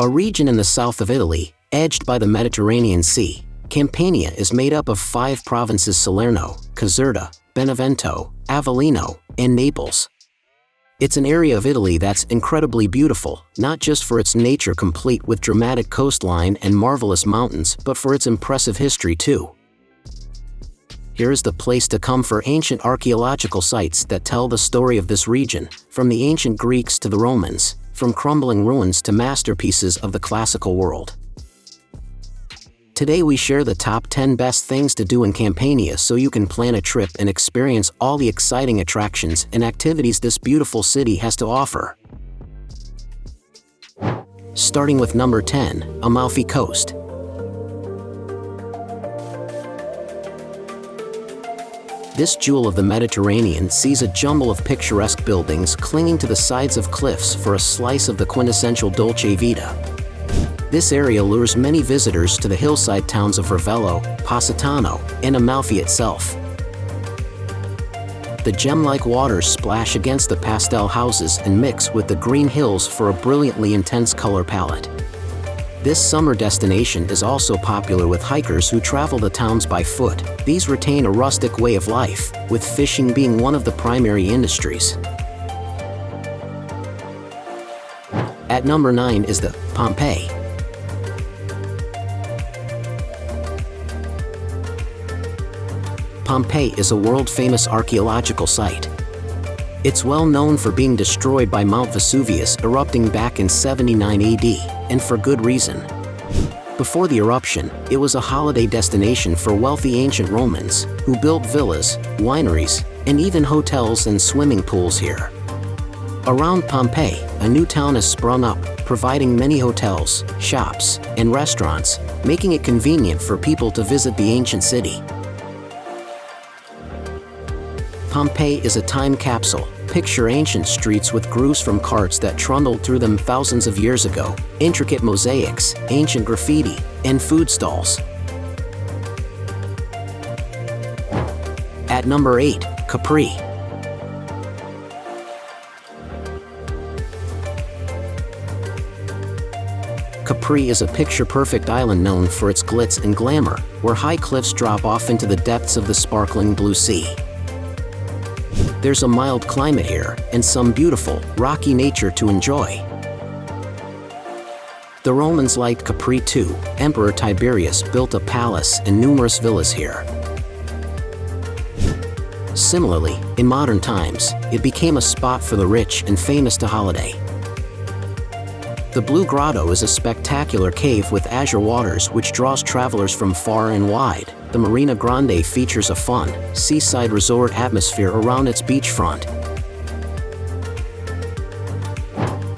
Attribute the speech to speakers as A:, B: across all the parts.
A: A region in the south of Italy, edged by the Mediterranean Sea, Campania is made up of 5 provinces: Salerno, Caserta, Benevento, Avellino, and Naples. It's an area of Italy that's incredibly beautiful, not just for its nature complete with dramatic coastline and marvelous mountains, but for its impressive history too. Here is the place to come for ancient archaeological sites that tell the story of this region, from the ancient Greeks to the Romans, from crumbling ruins to masterpieces of the classical world. Today we share the top 10 best things to do in Campania so you can plan a trip and experience all the exciting attractions and activities this beautiful city has to offer. Starting with number 10, Amalfi Coast. This jewel of the Mediterranean sees a jumble of picturesque buildings clinging to the sides of cliffs for a slice of the quintessential dolce vita. This area lures many visitors to the hillside towns of Ravello, Positano, and Amalfi itself. The gem-like waters splash against the pastel houses and mix with the green hills for a brilliantly intense color palette. This summer destination is also popular with hikers who travel the towns by foot. These retain a rustic way of life, with fishing being one of the primary industries. At number 9 is the Pompeii. Pompeii is a world-famous archaeological site. It's well known for being destroyed by Mount Vesuvius erupting back in 79 AD, and for good reason. Before the eruption, it was a holiday destination for wealthy ancient Romans, who built villas, wineries, and even hotels and swimming pools here. Around Pompeii, a new town has sprung up, providing many hotels, shops, and restaurants, making it convenient for people to visit the ancient city. Pompeii is a time capsule. Picture ancient streets with grooves from carts that trundled through them thousands of years ago, intricate mosaics, ancient graffiti, and food stalls. At number 8, Capri. Capri is a picture-perfect island known for its glitz and glamour, where high cliffs drop off into the depths of the sparkling blue sea. There's a mild climate here, and some beautiful, rocky nature to enjoy. The Romans liked Capri too. Emperor Tiberius built a palace and numerous villas here. Similarly, in modern times, it became a spot for the rich and famous to holiday. The Blue Grotto is a spectacular cave with azure waters which draws travelers from far and wide. The Marina Grande features a fun, seaside resort atmosphere around its beachfront.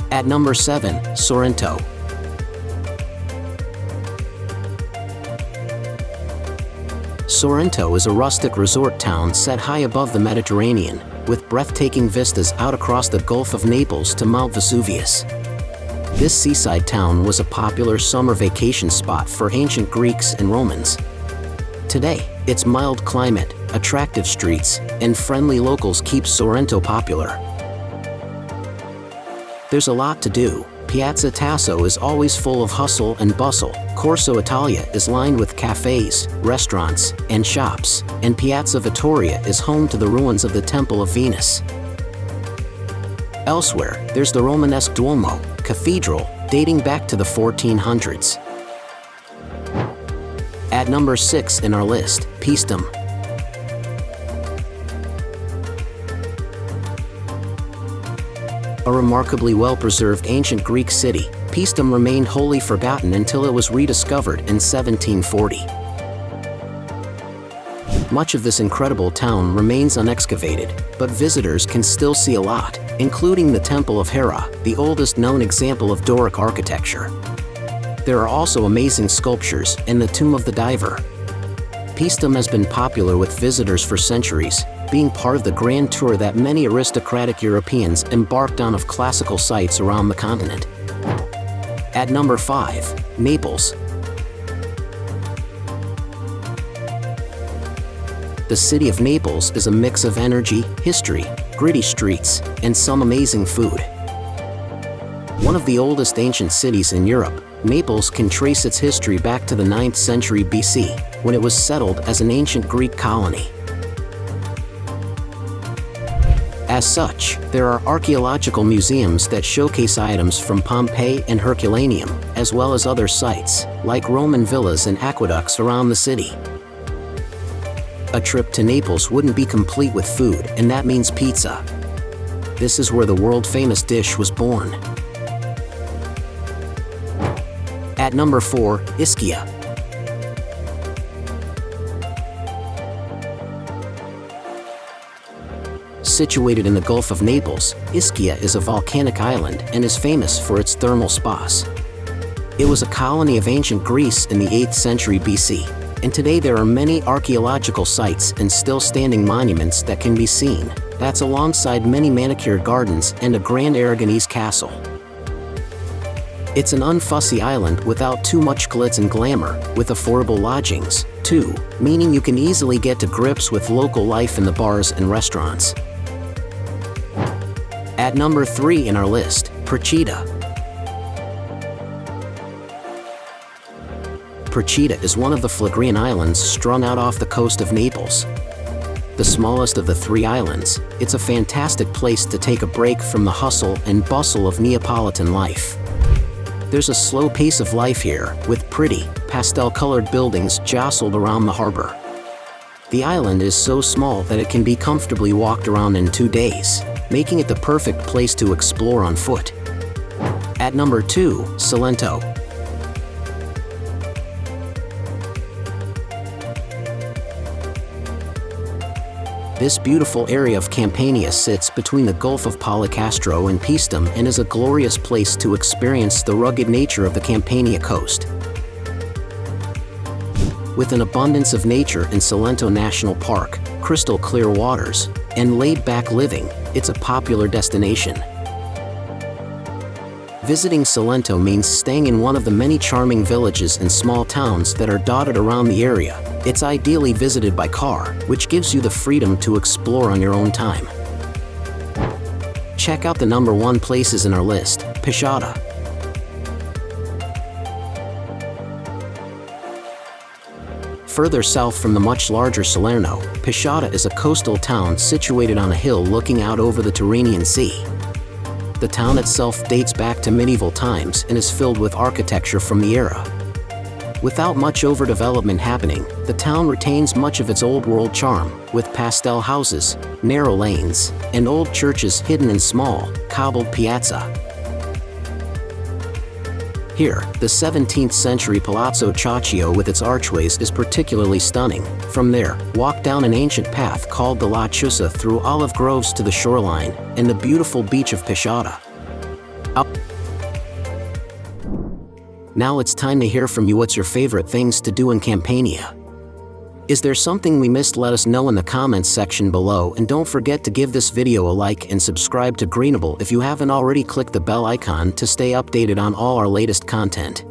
A: At number 7, Sorrento. Sorrento is a rustic resort town set high above the Mediterranean, with breathtaking vistas out across the Gulf of Naples to Mount Vesuvius. This seaside town was a popular summer vacation spot for ancient Greeks and Romans. Today, its mild climate, attractive streets, and friendly locals keep Sorrento popular. There's a lot to do. Piazza Tasso is always full of hustle and bustle. Corso Italia is lined with cafes, restaurants, and shops, and Piazza Vittoria is home to the ruins of the Temple of Venus. Elsewhere, there's the Romanesque Duomo Cathedral, dating back to the 1400s. At number 6 in our list, Paestum. A remarkably well-preserved ancient Greek city, Paestum remained wholly forgotten until it was rediscovered in 1740. Much of this incredible town remains unexcavated, but visitors can still see a lot, including the Temple of Hera, the oldest known example of Doric architecture. There are also amazing sculptures and the Tomb of the Diver. Paestum has been popular with visitors for centuries, being part of the grand tour that many aristocratic Europeans embarked on of classical sites around the continent. At number 5, Naples. The city of Naples is a mix of energy, history, gritty streets, and some amazing food. One of the oldest ancient cities in Europe, Naples can trace its history back to the 9th century BC, when it was settled as an ancient Greek colony. As such, there are archaeological museums that showcase items from Pompeii and Herculaneum, as well as other sites, like Roman villas and aqueducts around the city. A trip to Naples wouldn't be complete with food, and that means pizza. This is where the world-famous dish was born. At number 4, Ischia. Situated in the Gulf of Naples, Ischia is a volcanic island and is famous for its thermal spas. It was a colony of ancient Greece in the 8th century BC, and today there are many archaeological sites and still standing monuments that can be seen. That's alongside many manicured gardens and a grand Aragonese castle. It's an unfussy island without too much glitz and glamour, with affordable lodgings, too, meaning you can easily get to grips with local life in the bars and restaurants. At number 3 in our list, Procida. Procida is one of the Phlegrean islands strung out off the coast of Naples. The smallest of the 3 islands, it's a fantastic place to take a break from the hustle and bustle of Neapolitan life. There's a slow pace of life here, with pretty, pastel-colored buildings jostled around the harbor. The island is so small that it can be comfortably walked around in 2 days, making it the perfect place to explore on foot. At number 2, Cilento. This beautiful area of Campania sits between the Gulf of Policastro and Paestum and is a glorious place to experience the rugged nature of the Campania coast. With an abundance of nature in Cilento National Park, crystal clear waters, and laid-back living, it's a popular destination. Visiting Cilento means staying in one of the many charming villages and small towns that are dotted around the area. It's ideally visited by car, which gives you the freedom to explore on your own time. Check out the number 1 places in our list, Pisciotta. Further south from the much larger Salerno, Pisciotta is a coastal town situated on a hill looking out over the Tyrrhenian Sea. The town itself dates back to medieval times and is filled with architecture from the era. Without much overdevelopment happening, the town retains much of its old-world charm, with pastel houses, narrow lanes, and old churches hidden in small, cobbled piazza. Here, the 17th century Palazzo Ciaccio with its archways is particularly stunning. From there, walk down an ancient path called the La Chusa through olive groves to the shoreline and the beautiful beach of Pisciotta. Now it's time to hear from you. What's your favorite things to do in Campania? Is there something we missed? Let us know in the comments section below, and don't forget to give this video a like and subscribe to Greenable if you haven't already. Click the bell icon to stay updated on all our latest content.